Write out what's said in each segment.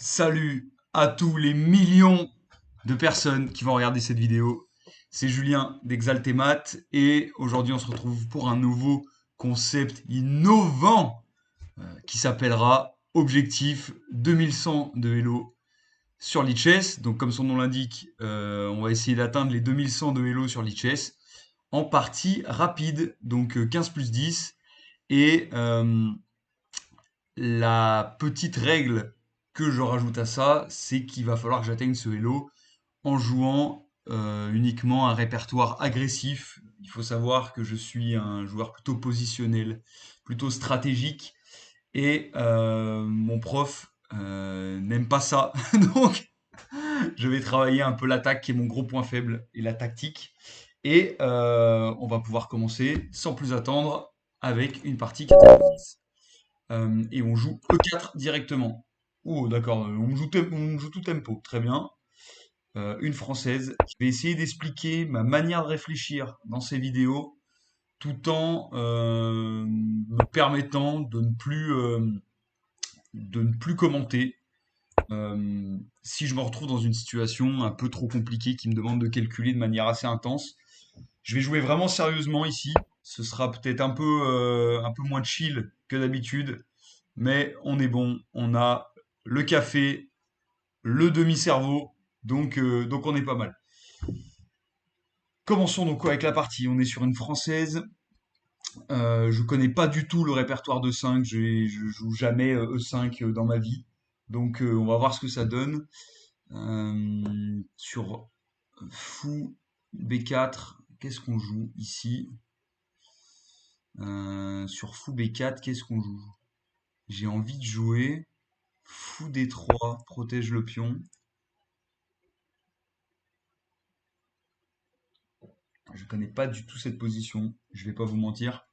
Salut à tous les millions de personnes qui vont regarder cette vidéo. C'est Julien d'Exaltemat et aujourd'hui on se retrouve pour un nouveau concept innovant qui s'appellera Objectif 2100 de vélo sur Lichess. Donc comme son nom l'indique, on va essayer d'atteindre les 2100 de vélo sur Lichess en partie rapide, donc 15 plus 10. Et la petite règle que je rajoute à ça, c'est qu'il va falloir que j'atteigne ce vélo en jouant uniquement un répertoire agressif. Il faut savoir que je suis un joueur plutôt positionnel, plutôt stratégique, et mon prof n'aime pas ça. Donc, je vais travailler un peu l'attaque, qui est mon gros point faible, et la tactique. Et on va pouvoir commencer sans plus attendre avec une partie 90. Et on joue E4 directement. Oh, d'accord, on joue tout tempo, très bien. Une française. Je vais essayer d'expliquer ma manière de réfléchir dans ces vidéos, tout en me permettant de ne plus commenter. Si je me retrouve dans une situation un peu trop compliquée qui me demande de calculer de manière assez intense, je vais jouer vraiment sérieusement ici. Ce sera peut-être un peu moins chill que d'habitude, mais on est bon. On a le café, le demi-cerveau, donc on est pas mal. Commençons donc avec la partie. On est sur une française. Je connais pas du tout le répertoire de 5. Je joue jamais E5 dans ma vie. Donc on va voir ce que ça donne. Sur fou B4, qu'est-ce qu'on joue ici? Sur fou B4, qu'est-ce qu'on joue? J'ai envie de jouer fou D3, protège le pion. Je connais pas du tout cette position, je vais pas vous mentir.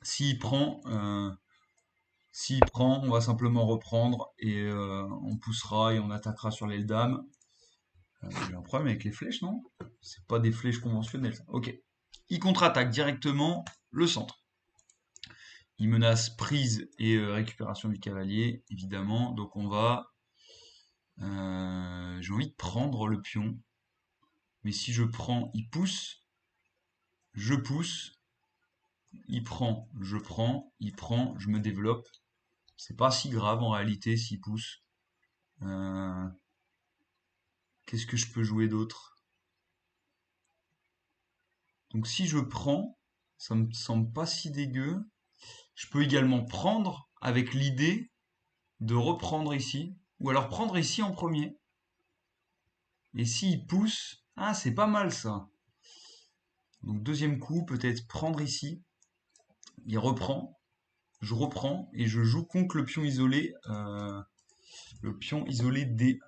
S'il prend, euh, S'il prend, on va simplement reprendre et on poussera et on attaquera sur l'aile dame. J'ai un problème avec les flèches, non? C'est pas des flèches conventionnelles, ça. Ok. Il contre-attaque directement le centre. Il menace prise et récupération du cavalier, évidemment. Donc on va... J'ai envie de prendre le pion. Mais si je prends, il pousse. Je pousse. Il prend, je prends. Il prend, je me développe. C'est pas si grave en réalité s'il pousse. Euh, Qu'est-ce que je peux jouer d'autre? Donc si je prends, ça me semble pas si dégueu. Je peux également prendre avec l'idée de reprendre ici. Ou alors prendre ici en premier. Et s'il pousse, ah c'est pas mal ça. Donc deuxième coup, peut-être prendre ici. Il reprend. Je reprends et je joue contre le pion isolé D.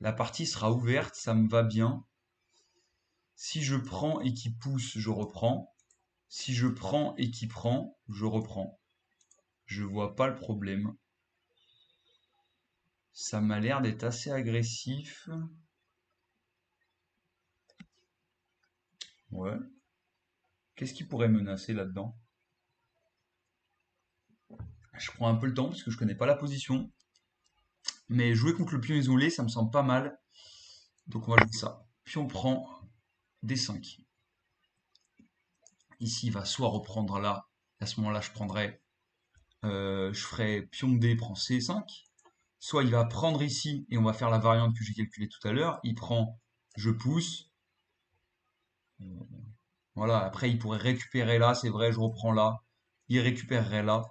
La partie sera ouverte, ça me va bien. Si je prends et qu'il pousse, je reprends. Si je prends et qu'il prend, je reprends. Je vois pas le problème. Ça m'a l'air d'être assez agressif. Ouais. Qu'est-ce qui pourrait menacer là-dedans? Je prends un peu le temps parce que je connais pas la position. Mais jouer contre le pion isolé, ça me semble pas mal. Donc on va jouer ça. Pion prend D5. Ici, il va soit reprendre là. À ce moment-là, je ferai pion D prend C5. Soit il va prendre ici et on va faire la variante que j'ai calculée tout à l'heure. Il prend, je pousse. Voilà, après il pourrait récupérer là, c'est vrai, je reprends là. Il récupérerait là.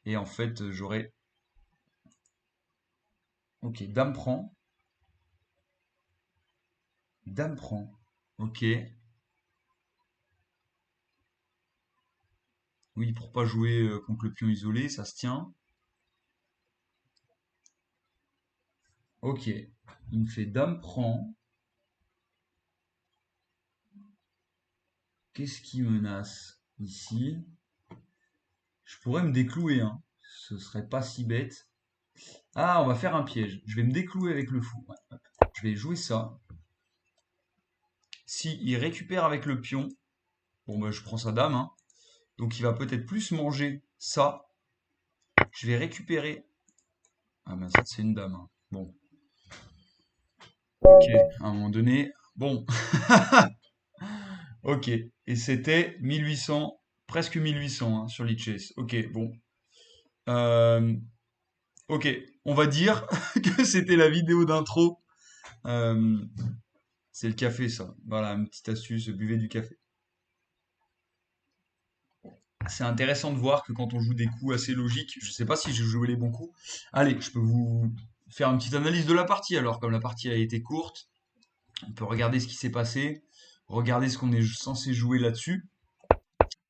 Et en fait, j'aurais... Ok, dame prend. Dame prend. Ok. Oui, pour pas jouer contre le pion isolé, ça se tient. Ok. Il me fait dame prend. Qu'est-ce qui menace ici? Je pourrais me déclouer, hein. Ce serait pas si bête. Ah, on va faire un piège. Je vais me déclouer avec le fou. Ouais, hop. Je vais jouer ça. Si il récupère avec le pion, bon bah je prends sa dame, hein. Donc il va peut-être plus manger ça. Je vais récupérer Ah ben ça, c'est une dame, hein. Bon, ok, à un moment donné. Bon, ok. Et c'était 1800, presque 1800 hein, sur Lichess. Ok, bon. Euh, ok, on va dire que c'était la vidéo d'intro. Euh, c'est le café, ça. Voilà, une petite astuce, buvez du café. C'est intéressant de voir que quand on joue des coups assez logiques, je sais pas si j'ai joué les bons coups. Allez, je peux vous faire une petite analyse de la partie. Alors, comme la partie a été courte, on peut regarder ce qui s'est passé, regarder ce qu'on est censé jouer là-dessus.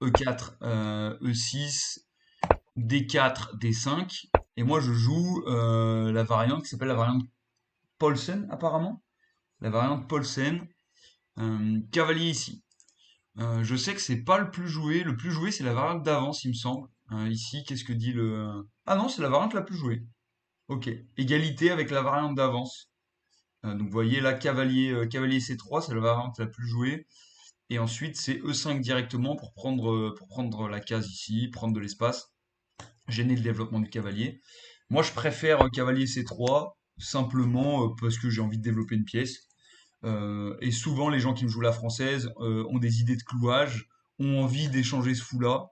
E4, E6, D4, D5. Et moi, je joue la variante qui s'appelle la variante Paulsen, apparemment. La variante Paulsen. Cavalier ici. Je sais que c'est pas le plus joué. Le plus joué, c'est la variante d'avance, il me semble. Ici, qu'est-ce que dit le... Ah non, c'est la variante la plus jouée. Ok. Égalité avec la variante d'avance. Donc vous voyez là, cavalier C3, c'est la variante la plus jouée. Et ensuite, c'est E5 directement pour prendre la case ici, prendre de l'espace, gêner le développement du cavalier. Moi, je préfère cavalier C3, simplement parce que j'ai envie de développer une pièce. Et souvent, les gens qui me jouent la française ont des idées de clouage, ont envie d'échanger ce fou-là.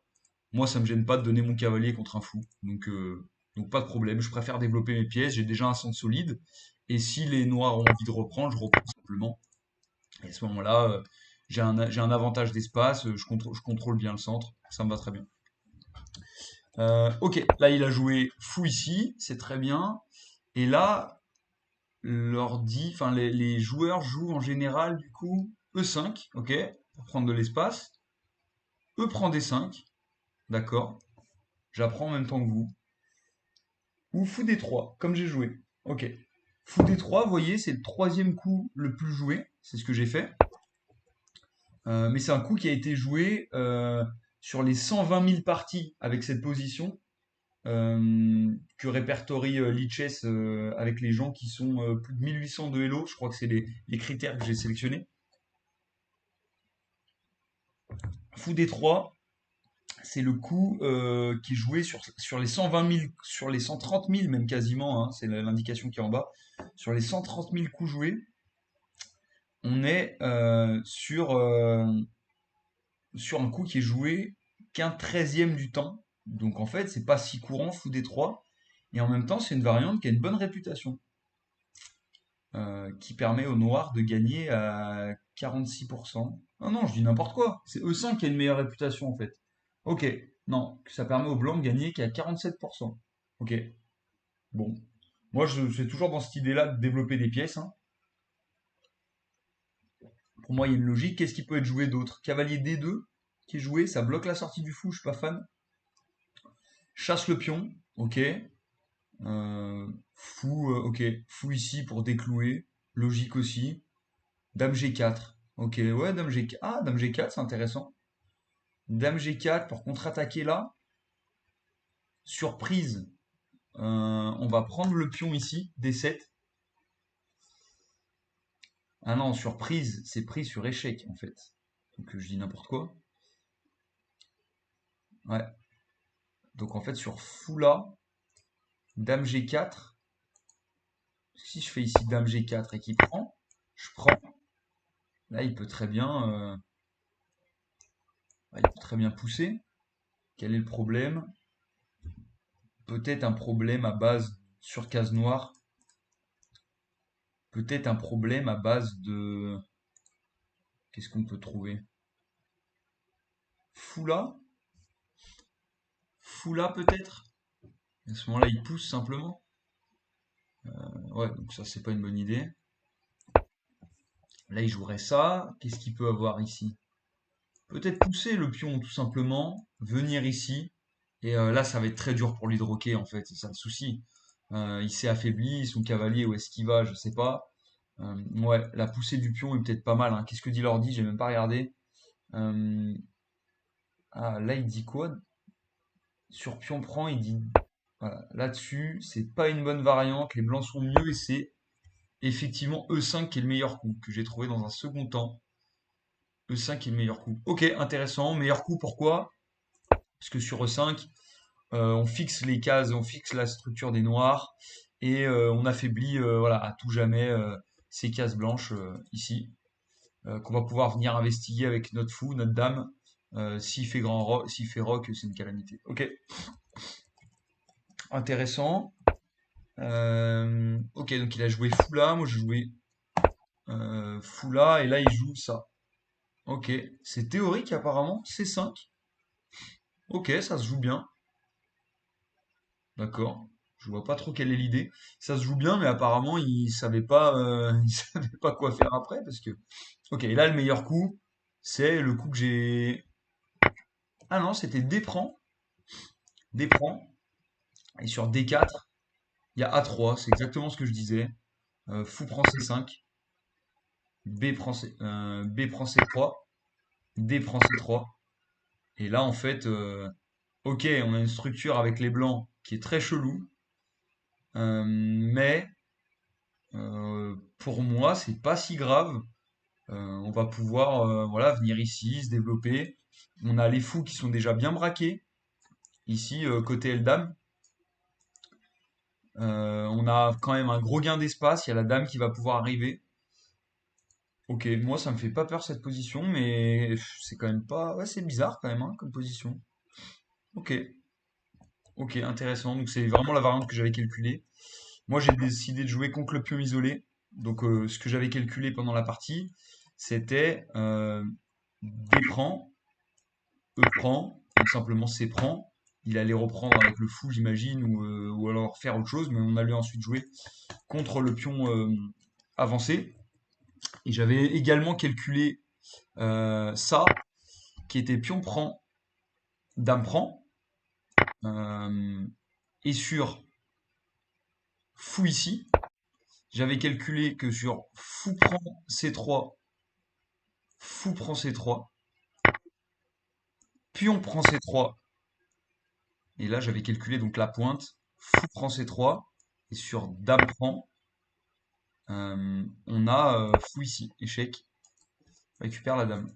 Moi, ça me gêne pas de donner mon cavalier contre un fou. Donc pas de problème. Je préfère développer mes pièces. J'ai déjà un centre solide. Et si les noirs ont envie de reprendre, je reprends simplement. Et à ce moment-là, j'ai un avantage d'espace. Je contrôle bien le centre. Ça me va très bien. Ok, là, il a joué fou ici. C'est très bien. Et là, l'ordi, enfin les joueurs jouent en général du coup E5, ok, pour prendre de l'espace. E prend D5, d'accord. J'apprends en même temps que vous. Ou fou D3, comme j'ai joué. Ok. Fou D3, vous voyez, c'est le troisième coup le plus joué. C'est ce que j'ai fait. Mais c'est un coup qui a été joué sur les 120 000 parties avec cette position que répertorie Lichess avec les gens qui sont plus de 1800 de Hello. Je crois que c'est les critères que j'ai sélectionnés. Fou D3, c'est le coup qui est joué sur les 120 000, sur les 130 000 même quasiment, hein, c'est l'indication qui est en bas. Sur les 130 000 coups joués, on est sur un coup qui est joué qu'un treizième du temps. Donc en fait, c'est pas si courant, fou des 3. Et en même temps, c'est une variante qui a une bonne réputation, qui permet aux noirs de gagner à 46%. Non, non, je dis n'importe quoi. C'est E5 qui a une meilleure réputation en fait. Ok, non, ça permet aux blancs de gagner qu'à 47%. Ok, bon. Moi, je suis toujours dans cette idée-là de développer des pièces, hein. Pour moi, il y a une logique. Qu'est-ce qui peut être joué d'autre? Cavalier D2 qui est joué, ça bloque la sortie du fou, je suis pas fan. Chasse le pion, ok. Fou, ok. Fou ici pour déclouer, logique aussi. Dame G4, ok. Ouais, Dame G4. Ah, Dame G4, c'est intéressant. Dame G4 pour contre-attaquer là. Surprise, on va prendre le pion ici, D7. Ah non, surprise, c'est pris sur échec en fait. Donc je dis n'importe quoi. Ouais. Donc en fait sur fou là, Dame G4. Si je fais ici Dame G4 et qu'il prend, je prends. Là il peut très bien pousser. Quel est le problème? Peut-être un problème à base sur case noire. Peut-être un problème à base de... Qu'est-ce qu'on peut trouver? Foula? Foula peut-être? À ce moment-là, il pousse simplement. Ouais, donc ça, c'est pas une bonne idée. Là, il jouerait ça. Qu'est-ce qu'il peut avoir ici? Peut-être pousser le pion, tout simplement. Venir ici. Et là, ça va être très dur pour l'hydroquet, en fait. C'est ça le souci. Il s'est affaibli. Son cavalier, où est-ce qu'il va? Je sais pas. Ouais, la poussée du pion est peut-être pas mal, hein. Qu'est-ce que dit l'ordi? J'ai même pas regardé. Euh, Ah, là, il dit quoi? Sur pion prend, il dit... Voilà, là-dessus, c'est pas une bonne variante. Les blancs sont mieux et c'est effectivement E5 qui est le meilleur coup que j'ai trouvé dans un second temps. E5 est le meilleur coup. Ok, intéressant. Meilleur coup, pourquoi? Parce que sur E5, on fixe les cases, on fixe la structure des noirs. et on affaiblit voilà, à tout jamais ces cases blanches ici, qu'on va pouvoir venir investiguer avec notre fou, notre dame. S'il fait rock, c'est une calamité. Ok, intéressant. Ok, donc il a joué fou là, moi j'ai joué fou là, et là il joue ça. Ok, c'est théorique apparemment, C5. Ok, ça se joue bien. D'accord. Je vois pas trop quelle est l'idée. Ça se joue bien, mais apparemment il savait pas, il savait pas quoi faire après parce que. Ok, et là le meilleur coup, c'est le coup que j'ai. Ah non, c'était D prend, D prend, et sur D4, il y a A3, c'est exactement ce que je disais. Fou prend C5, B prend C3, D prend C3. Et là en fait, ok, on a une structure avec les blancs qui est très chelou, mais pour moi c'est pas si grave. On va pouvoir voilà, venir ici, se développer. On a les fous qui sont déjà bien braqués. Ici, côté Eldam. On a quand même un gros gain d'espace. Il y a la dame qui va pouvoir arriver. Ok, moi ça me fait pas peur cette position, mais c'est quand même pas. Ouais, c'est bizarre quand même hein, comme position. Ok, ok, intéressant. Donc c'est vraiment la variante que j'avais calculée. Moi j'ai décidé de jouer contre le pion isolé. Donc ce que j'avais calculé pendant la partie, c'était D prend, E prend, donc simplement C prend. Il allait reprendre avec le fou, j'imagine, ou alors faire autre chose, mais on allait ensuite jouer contre le pion avancé. Et j'avais également calculé ça, qui était pion prend, dame prend, euh, et sur fou ici, j'avais calculé que sur fou prend C3, fou prend C3, pion prend C3, et là j'avais calculé donc la pointe, fou prend C3, et sur dame prend, on a fou ici, échec, récupère la dame.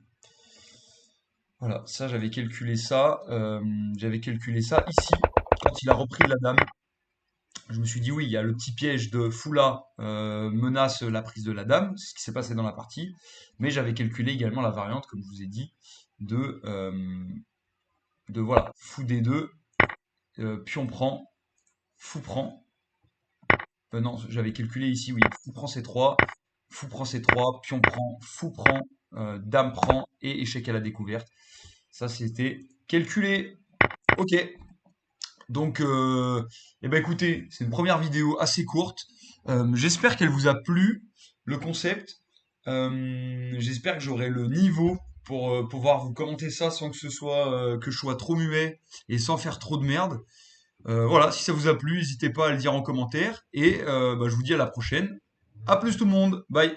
Voilà, ça j'avais calculé ça ici, quand il a repris la dame. Je me suis dit oui, il y a le petit piège de fou là menace la prise de la dame, c'est ce qui s'est passé dans la partie, mais j'avais calculé également la variante, comme je vous ai dit, de voilà, fou D2, pion prend, fou prend, non, j'avais calculé ici, oui, fou prend C3, fou prend C3, pion prend, fou prend, dame prend et échec à la découverte. Ça, c'était calculé. Ok. Donc, eh ben écoutez, c'est une première vidéo assez courte. J'espère qu'elle vous a plu, le concept. J'espère que j'aurai le niveau pour pouvoir vous commenter ça sans que ce soit que je sois trop muet et sans faire trop de merde. Voilà, si ça vous a plu, n'hésitez pas à le dire en commentaire. Et bah, je vous dis à la prochaine. À plus tout le monde. Bye.